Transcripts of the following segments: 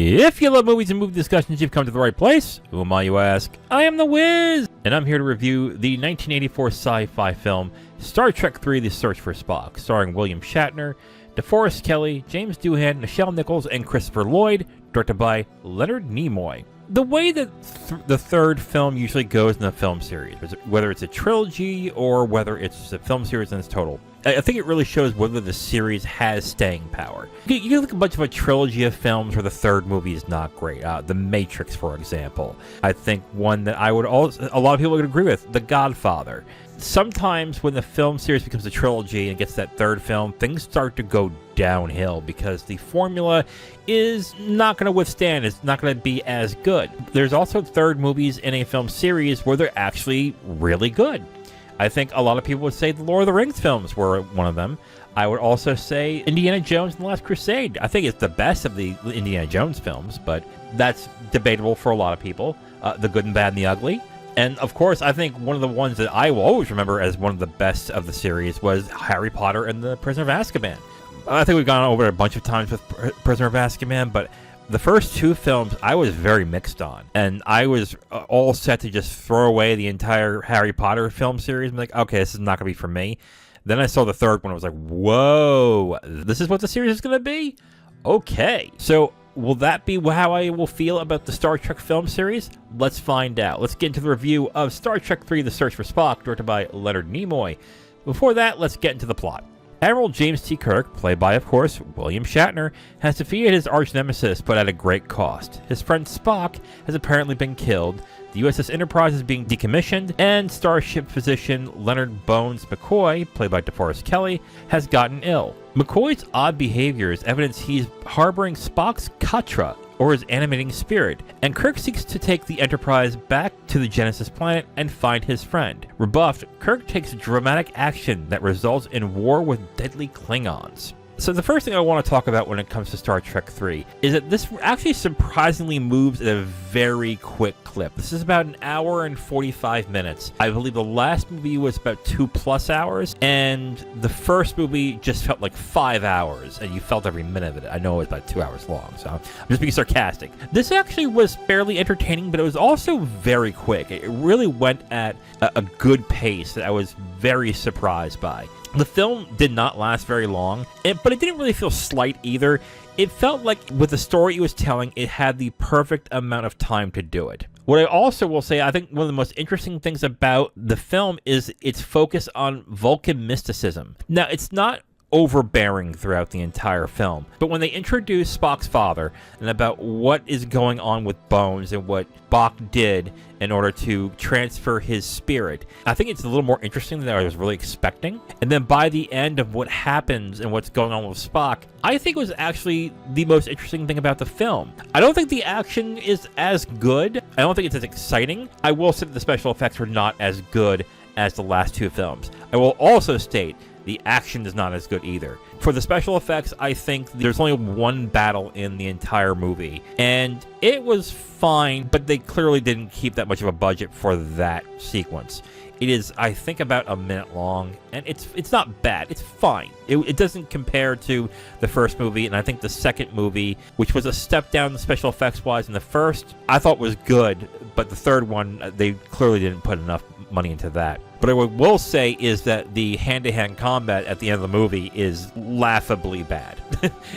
If you love movies and movie discussions, you've come to the right place. Who am I, you ask? I am the Wiz, and I'm here to review the 1984 sci-fi film Star Trek III: The Search for Spock, starring William Shatner, DeForest Kelley, James Doohan, Nichelle Nichols, and Christopher Lloyd, directed by Leonard Nimoy. The way that the third film usually goes in a film series, whether it's a trilogy or whether it's a film series in its total, I think it really shows whether the series has staying power. You look at a bunch of a trilogy of films where the third movie is not great. The Matrix, for example. I think one that a lot of people would agree with, The Godfather. Sometimes when the film series becomes a trilogy and gets that third film, things start to go downhill because the formula is not going to withstand. It's not going to be as good. There's also third movies in a film series where they're actually really good. I think a lot of people would say the Lord of the Rings films were one of them. I would also say Indiana Jones and the Last Crusade. I think it's the best of the Indiana Jones films, but that's debatable for a lot of people. The Good and Bad and the Ugly. And, of course, I think one of the ones that I will always remember as one of the best of the series was Harry Potter and the Prisoner of Azkaban. I think we've gone over it a bunch of times with Prisoner of Azkaban, but the first two films I was very mixed on. And I was all set to just throw away the entire Harry Potter film series. I'm like, okay, this is not going to be for me. Then I saw the third one. I was like, whoa, this is what the series is going to be? Okay. So will that be how I will feel about the Star Trek film series? Let's find out. Let's get into the review of Star Trek III: The Search for Spock, directed by Leonard Nimoy. Before that, let's get into the plot. Admiral James T. Kirk, played by, of course, William Shatner, has defeated his arch-nemesis, but at a great cost. His friend Spock has apparently been killed, the USS Enterprise is being decommissioned, and Starship physician Leonard Bones McCoy, played by DeForest Kelley, has gotten ill. McCoy's odd behavior is evidence he's harboring Spock's Katra, or his animating spirit, and Kirk seeks to take the Enterprise back to the Genesis planet and find his friend. Rebuffed, Kirk takes dramatic action that results in war with deadly Klingons. So the first thing I want to talk about when it comes to Star Trek III is that this actually surprisingly moves at a very quick clip. This is about an hour and 45 minutes. I believe the last movie was about 2+ hours, and the first movie just felt like 5 hours, and you felt every minute of it. I know it was about 2 hours long, so I'm just being sarcastic. This actually was fairly entertaining, but it was also very quick. It really went at a good pace that I was very surprised by. The film did not last very long, but it didn't really feel slight either. It felt like with the story it was telling, it had the perfect amount of time to do it. What I also will say, I think one of the most interesting things about the film is its focus on Vulcan mysticism. Now, it's not overbearing throughout the entire film, but when they introduce Spock's father and about what is going on with Bones and what Spock did in order to transfer his spirit, I think it's a little more interesting than I was really expecting. And then by the end of what happens and what's going on with Spock, I think was actually the most interesting thing about the film. I don't think the action is as good. I don't think it's as exciting. I will say that the special effects were not as good as the last two films. I will also state the action is not as good either. For the special effects, I think there's only one battle in the entire movie, and it was fine, but they clearly didn't keep that much of a budget for that sequence. It is, I think, about a minute long, and it's not bad. It's fine. It doesn't compare to the first movie, and I think the second movie, which was a step down the special effects-wise in the first, I thought was good, but the third one, they clearly didn't put enough money into that. But what I will say is that the hand-to-hand combat at the end of the movie is laughably bad.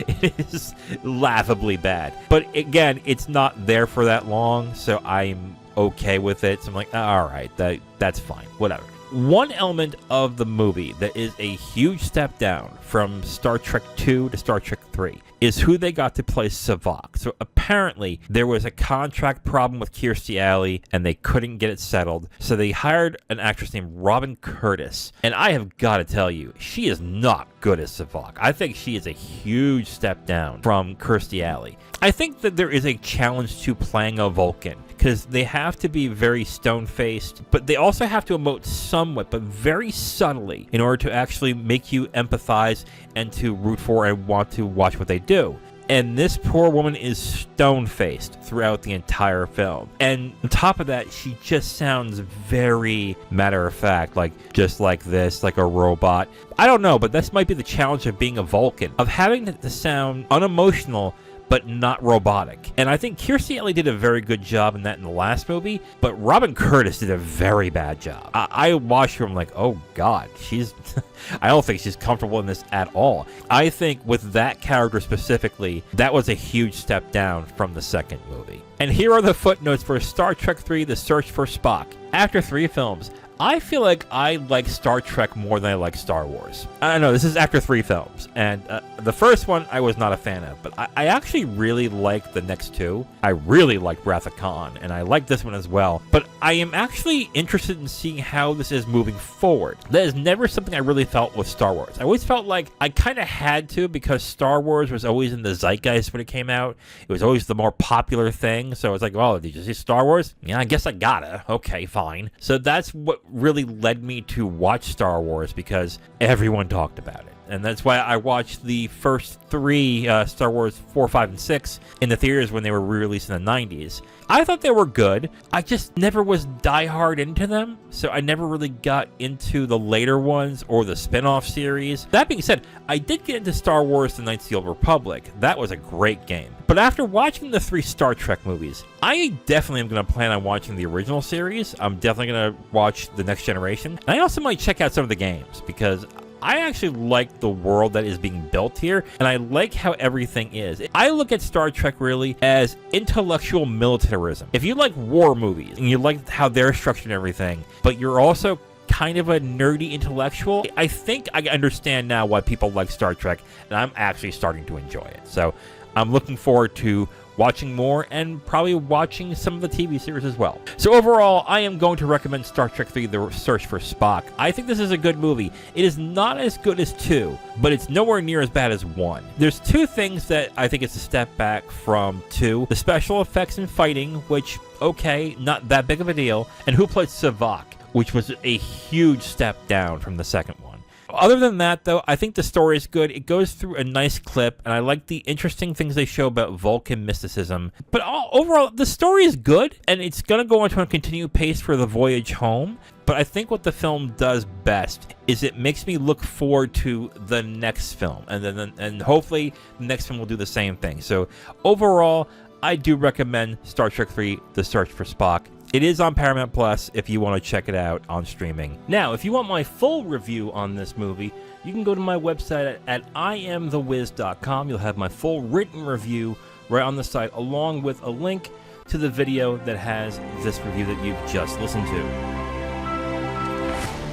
It is laughably bad. But again, it's not there for that long, so I'm okay with it. So I'm like, all right, that's fine, whatever. One element of the movie that is a huge step down from Star Trek II to Star Trek III is who they got to play Savak. So apparently there was a contract problem with Kirstie Alley and they couldn't get it settled. So they hired an actress named Robin Curtis. And I have got to tell you, she is not good as Savak. I think she is a huge step down from Kirstie Alley. I think that there is a challenge to playing a Vulcan because they have to be very stone-faced, but they also have to emote somewhat, but very subtly, in order to actually make you empathize and to root for and want to watch what they do. And this poor woman is stone-faced throughout the entire film. And on top of that, she just sounds very matter-of-fact, like just like this, like a robot. I don't know, but this might be the challenge of being a Vulcan, of having to sound unemotional, but not robotic. And I think Kirstie Alley did a very good job in that in the last movie, but Robin Curtis did a very bad job. I watched her, I'm like, oh God, she's... I don't think she's comfortable in this at all. I think with that character specifically, that was a huge step down from the second movie. And here are the footnotes for Star Trek III: The Search for Spock. After 3 films, I feel like I like Star Trek more than I like Star Wars. I know, this is after 3 films, and the first one I was not a fan of, but I actually really like the next 2. I really like Wrath of Khan, and I like this one as well, but I am actually interested in seeing how this is moving forward. That is never something I really felt with Star Wars. I always felt like I kind of had to, because Star Wars was always in the zeitgeist when it came out. It was always the more popular thing, so I was like, oh, did you see Star Wars? Yeah, I guess I gotta. Okay, fine. So that's what really led me to watch Star Wars, because everyone talked about it. And that's why I watched the first 3 Star Wars 4, 5, and 6 in the theaters when they were re-released in the 90s. I thought they were good. I just never was diehard into them, so I never really got into the later ones or the spin-off series. That being said, I did get into Star Wars: The Knights of the Old Republic. That was a great game. But after watching the 3 Star Trek movies, I definitely am going to plan on watching the original series. I'm definitely going to watch The Next Generation. And I also might check out some of the games, because I actually like the world that is being built here, and I like how everything is. I look at Star Trek really as intellectual militarism. If you like war movies, and you like how they're structured and everything, but you're also kind of a nerdy intellectual, I think I understand now why people like Star Trek, and I'm actually starting to enjoy it. So I'm looking forward to watching more, and probably watching some of the TV series as well. So overall, I am going to recommend Star Trek III: The Search for Spock. I think this is a good movie. It is not as good as 2, but it's nowhere near as bad as 1. There's 2 things that I think it's a step back from 2. The special effects and fighting, which, okay, not that big of a deal, and who played Savak, which was a huge step down from the second one. Other than that, though, I think the story is good. It goes through a nice clip, and I like the interesting things they show about Vulcan mysticism. But overall, the story is good, and it's going to go into a continued pace for the voyage home. But I think what the film does best is it makes me look forward to the next film, and hopefully the next film will do the same thing. So overall, I do recommend Star Trek III: The Search for Spock. It is on Paramount Plus if you want to check it out on streaming. Now, if you want my full review on this movie, you can go to my website at IamTheWiz.com. You'll have my full written review right on the site, along with a link to the video that has this review that you've just listened to.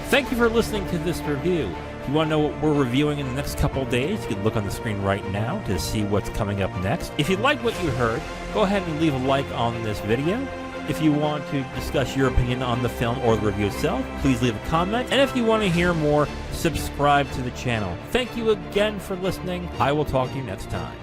Thank you for listening to this review. If you want to know what we're reviewing in the next couple of days, you can look on the screen right now to see what's coming up next. If you like what you heard, go ahead and leave a like on this video. If you want to discuss your opinion on the film or the review itself, please leave a comment. And if you want to hear more, subscribe to the channel. Thank you again for listening. I will talk to you next time.